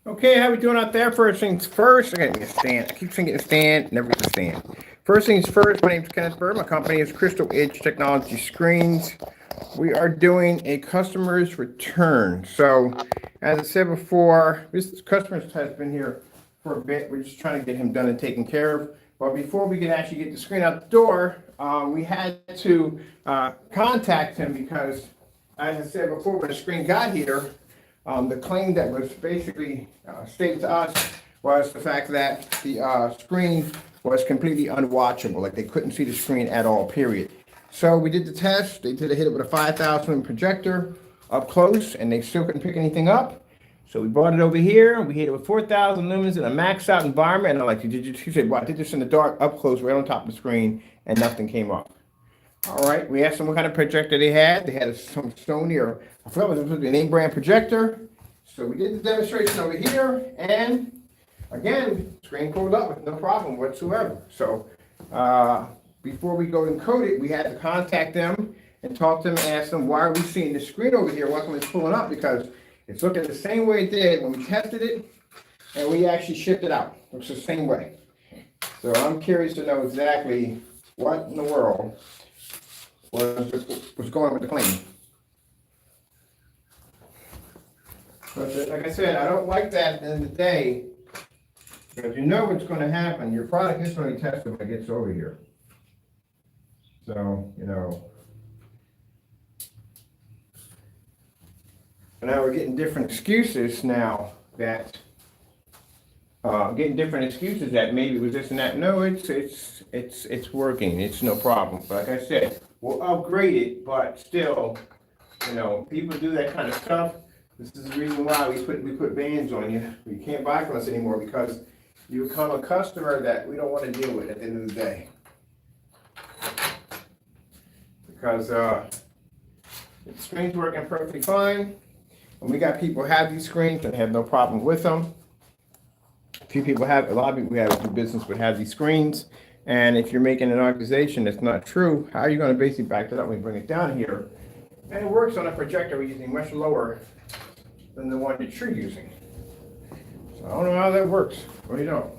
Okay, how we doing out there? First things first, I gotta get a stand. I keep saying get a stand, never get a stand. First things first, my name is Kenneth Bird. My company is Crystal Edge Technology Screens. We are doing a customer's return. So, as I said before, this customer has been here for a bit. We're just trying to get him done and taken care of. But before we could actually get the screen out the door, we had to contact him because, as I said before, when the screen got here, the claim that was basically stated to us was the fact that the screen was completely unwatchable, like they couldn't see the screen at all, period. So we did the test. They did hit it with a 5,000 projector up close, and they still couldn't pick anything up. So we brought it over here. We hit it with 4,000 lumens in a maxed out environment. And I'm like, she said, well, I did this in the dark, up close, right on top of the screen, and nothing came up. All right, we asked them what kind of projector they had. They had some Sony, or I forgot what it was, the name brand projector. So we did the demonstration over here, and again, screen pulled up with no problem whatsoever. So before we go and code it, we had to contact them and talk to them and ask them, why are we seeing the screen over here? Why come it's pulling up? Because it's looking the same way it did when we tested it, and we actually shipped it out. Looks the same way. So I'm curious to know exactly what in the world was going with the claim. But like I said, I don't like that at the end of the day, because you know what's going to happen. Your product is going to be tested when it gets over here. So, now we're getting different excuses now that, maybe it was this and that. No, it's working. It's no problem. But like I said, we'll upgrade it, but still, people do that kind of stuff. This is the reason why we put bans on you. You can't buy from us anymore because you become a customer that we don't want to deal with at the end of the day. Because the screen's working perfectly fine. And we got people who have these screens and have no problem with them. A lot of people we have do business would have these screens. And if you're making an accusation that's not true, how are you going to basically back that up when we bring it down here? And it works on a projector we're using much lower than the one that you're using. So I don't know how that works. Really don't.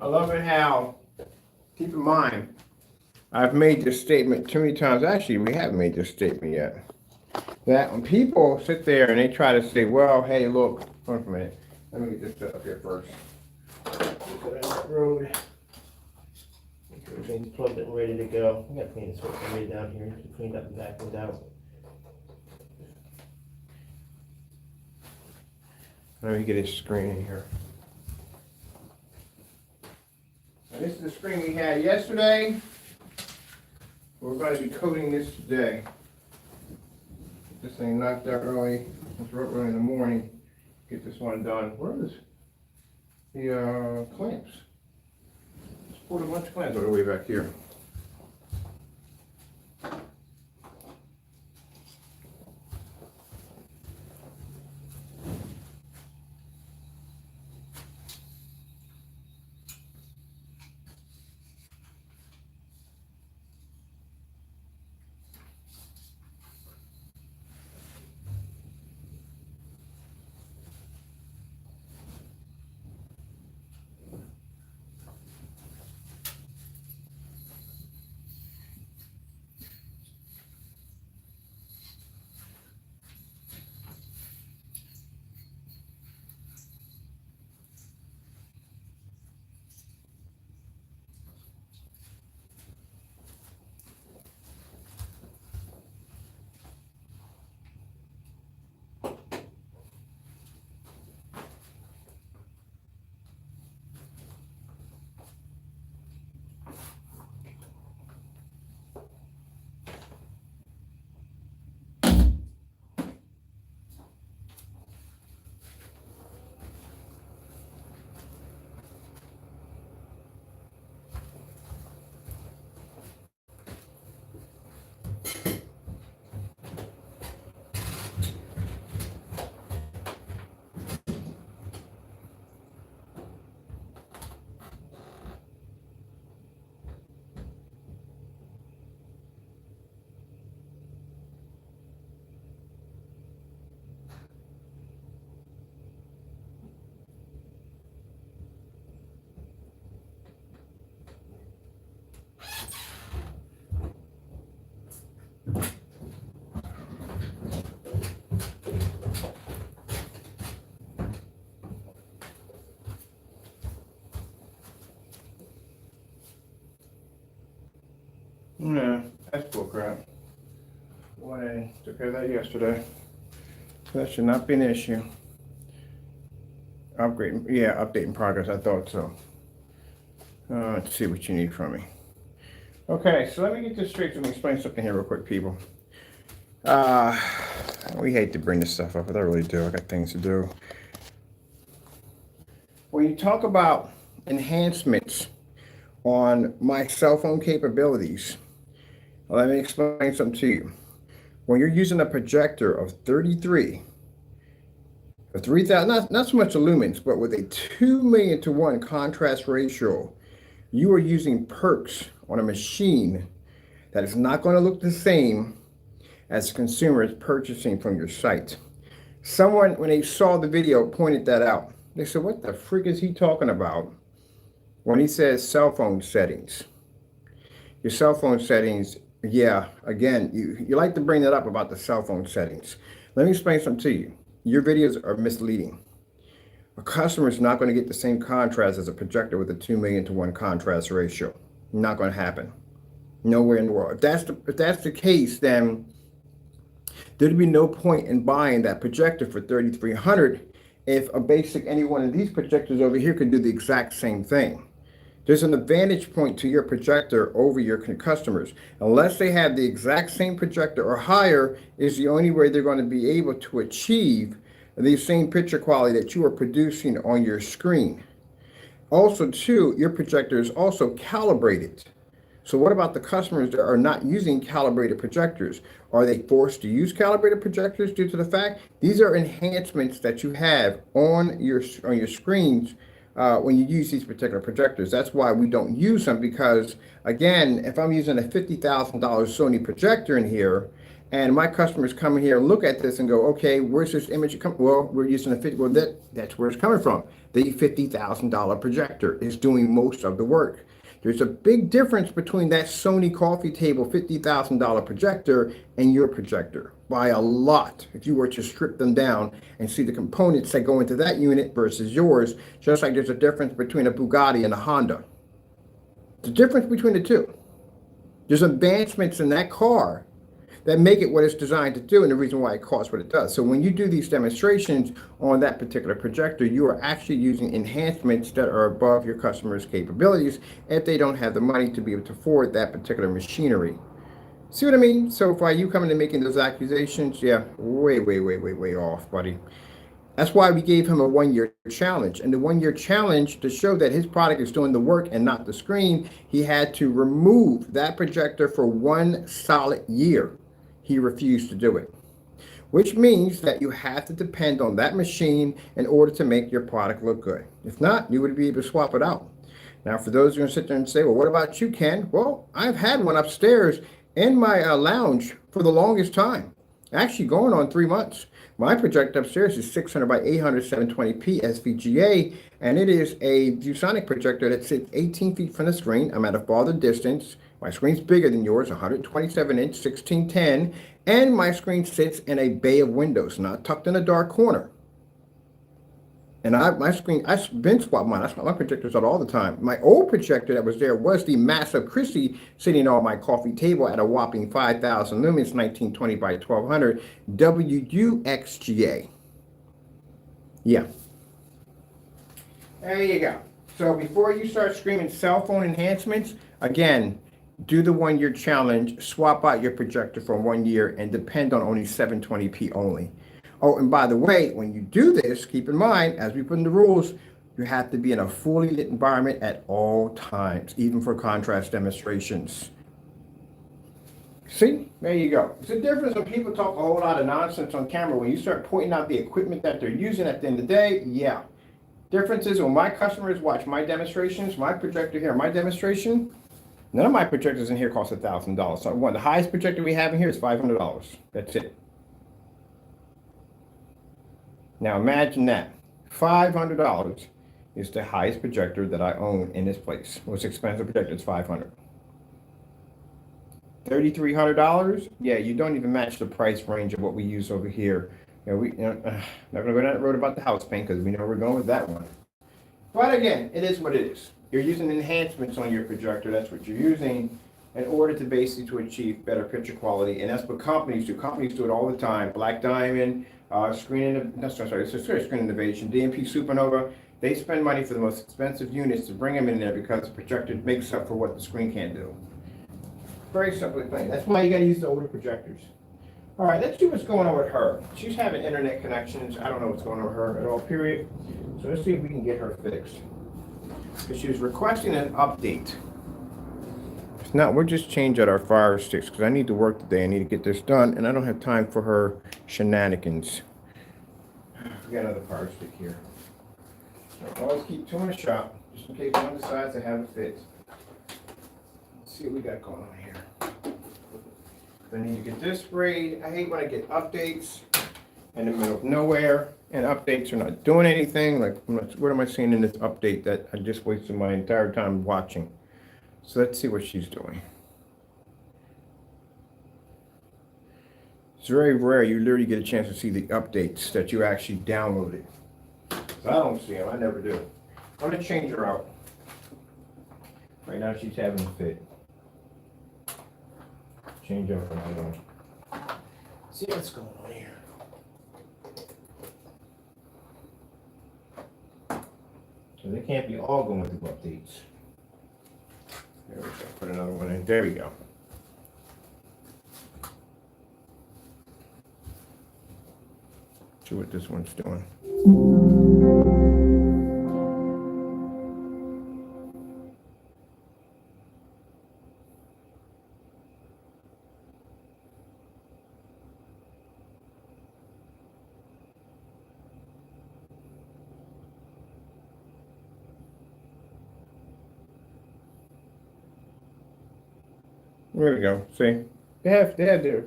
I love it how, keep in mind, I've made this statement too many times. Actually, we haven't made this statement yet. That when people sit there and they try to say, well, hey, look, hold on for a minute. Let me get this set up here first. Put it on that road. Everything's plugged and ready to go. I gotta clean this whole thing down here. Cleaned up and vacuumed out. Let me get his screen in here. And this is the screen we had yesterday. We're going to be coding this today. This thing knocked out early. It's early in the morning. Get this one done. Where is the clamps? Just pulled a bunch of clamps all the way back here. crap. Took care of that yesterday. That should not be an issue. Update in progress. I thought so. Let's see what you need from me. Okay, so let me get this straight. Let me explain something here real quick, people. We hate to bring this stuff up, but I really do. I got things to do. When you talk about enhancements on my cell phone capabilities, let me explain something to you. When you're using a projector of 33, or 3,000, not so much lumens, but with a 2 million to 1 contrast ratio, you are using perks on a machine that is not going to look the same as the consumer is purchasing from your site. Someone, when they saw the video, pointed that out. They said, what the frick is he talking about when he says cell phone settings? Your cell phone settings, yeah, again, you like to bring that up about the cell phone settings. Let me explain something to you. Your videos are misleading. A customer is not going to get the same contrast as a projector with a 2 million to 1 contrast ratio. Not going to happen. Nowhere in the world. If that's the case, then there'd be no point in buying that projector for $3,300 if any one of these projectors over here could do the exact same thing. There's an advantage point to your projector over your customers. Unless they have the exact same projector or higher, is the only way they're going to be able to achieve the same picture quality that you are producing on your screen. Also, too, your projector is also calibrated. So what about the customers that are not using calibrated projectors? Are they forced to use calibrated projectors due to the fact these are enhancements that you have on your screens when you use these particular projectors? That's why we don't use them, because again, if I'm using a $50,000 Sony projector in here, and my customers come in here and look at this and go, okay, where's this image come? Well, we're using a 50. Well, that's where it's coming from. The $50,000 projector is doing most of the work. There's a big difference between that Sony coffee table $50,000 projector and your projector by a lot. If you were to strip them down and see the components that go into that unit versus yours, just like there's a difference between a Bugatti and a Honda. The difference between the two. There's advancements in that car that make it what it's designed to do, and the reason why it costs what it does. So when you do these demonstrations on that particular projector, you are actually using enhancements that are above your customer's capabilities if they don't have the money to be able to afford that particular machinery. See what I mean? So by you coming and making those accusations, yeah, way off, buddy. That's why we gave him a 1-year challenge. And the 1-year challenge, to show that his product is doing the work and not the screen, he had to remove that projector for 1 solid year. He refused to do it, which means that you have to depend on that machine in order to make your product look good. If not, you would be able to swap it out. Now, for those who are going to sit there and say, well, what about you, Ken? Well, I've had one upstairs in my lounge for the longest time, actually going on 3 months. My projector upstairs is 600 by 800 720p SVGA, and it is a ViewSonic projector that sits 18 feet from the screen. I'm at a farther distance. My screen's bigger than yours, 127-inch, 1610, and my screen sits in a bay of windows, not tucked in a dark corner. And I've been swapping mine. I swap my projectors out all the time. My old projector that was there was the massive Christie sitting on my coffee table at a whopping 5,000 lumens, 1920 by 1200 WUXGA. Yeah. There you go. So before you start screaming cell phone enhancements, again, do the 1-year challenge, swap out your projector for 1 year, and depend on only 720p only. Oh, and by the way, when you do this, keep in mind, as we put in the rules, you have to be in a fully lit environment at all times, even for contrast demonstrations. See, there you go. It's a difference when people talk a whole lot of nonsense on camera. When you start pointing out the equipment that they're using at the end of the day, yeah. Difference is when my customers watch my demonstrations, my projector here, my demonstration, none of my projectors in here cost $1,000. So the highest projector we have in here is $500. That's it. Now imagine that. $500 is the highest projector that I own in this place. Most expensive projector is $500. $3,300? Yeah, you don't even match the price range of what we use over here. Not gonna go down that road about the house paint because we know we're going with that one. But again, it is what it is. You're using enhancements on your projector. That's what you're using. in order to basically to achieve better picture quality. And that's what companies do. Companies do it all the time. Black Diamond, Screen Innovation, DMP Supernova. They spend money for the most expensive units to bring them in there because the projector makes up for what the screen can't do. Very simply plain. That's why you got to use the older projectors. All right, let's see what's going on with her. She's having internet connections. I don't know what's going on with her at all, period. So let's see if we can get her fixed. Because she was requesting an update. If not, we'll just change out our Fire Sticks because I need to work today. I need to get this done, and I don't have time for her shenanigans. We got another Fire Stick here. So always keep two in the shop, just in case one decides to have it fixed. Let's see what we got going on here. I need to get this sprayed. I hate when I get updates in the middle of nowhere, and updates are not doing anything. Like, what am I seeing in this update that I just wasted my entire time watching? So let's see what she's doing. It's very rare you literally get a chance to see the updates that you actually downloaded. So I don't see them. I never do. I'm going to change her out. Right now she's having a fit. Change up another one. See what's going on here. So they can't be all going through updates. There we go. Put another one in. There we go. See what this one's doing. There we go. See, they have their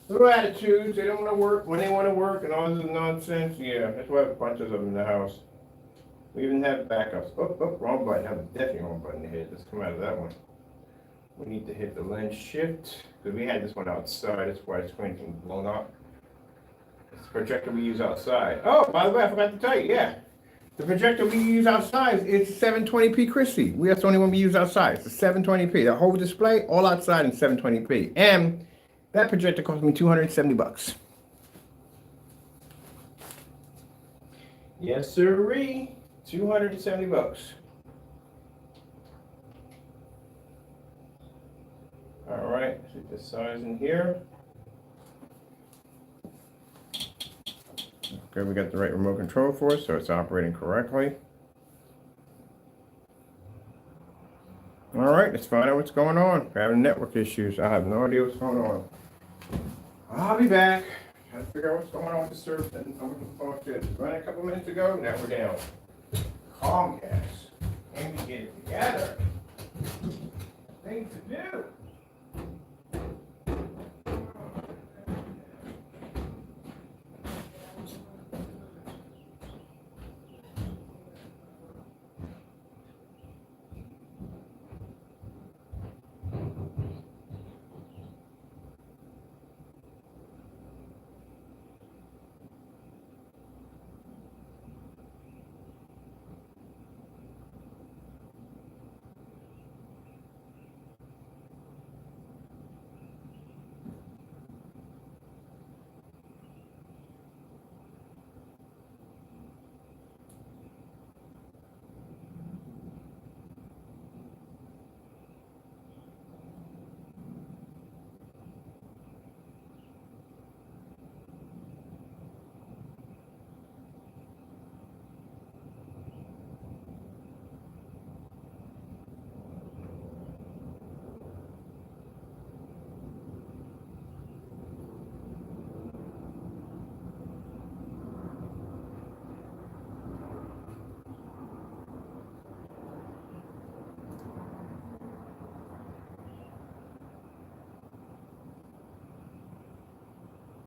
little attitudes. They don't want to work when they want to work, and all this nonsense. Yeah, that's why I have a bunch of them in the house. We even have backups. Oh, wrong button. I have definitely wrong button to hit. Let's come out of that one. We need to hit the lens shift because we had this one outside. That's why the screen's been blown up. It's the projector we use outside. Oh, by the way, I forgot to tell you. Yeah. The projector we use outside is 720p Christie. That's the only one we use outside. It's a 720p. The whole display, all outside in 720p. And that projector cost me $270. Yes, sirree. $270. All right, set the size in here. Okay, we got the right remote control for it, so it's operating correctly. All right, let's find out what's going on. We're having network issues. I have no idea what's going on. I'll be back. Trying to figure out what's going on with the service. I'm looking forward to it. Running a couple minutes ago, now we're down. Comcast. And we get it together. Things to do.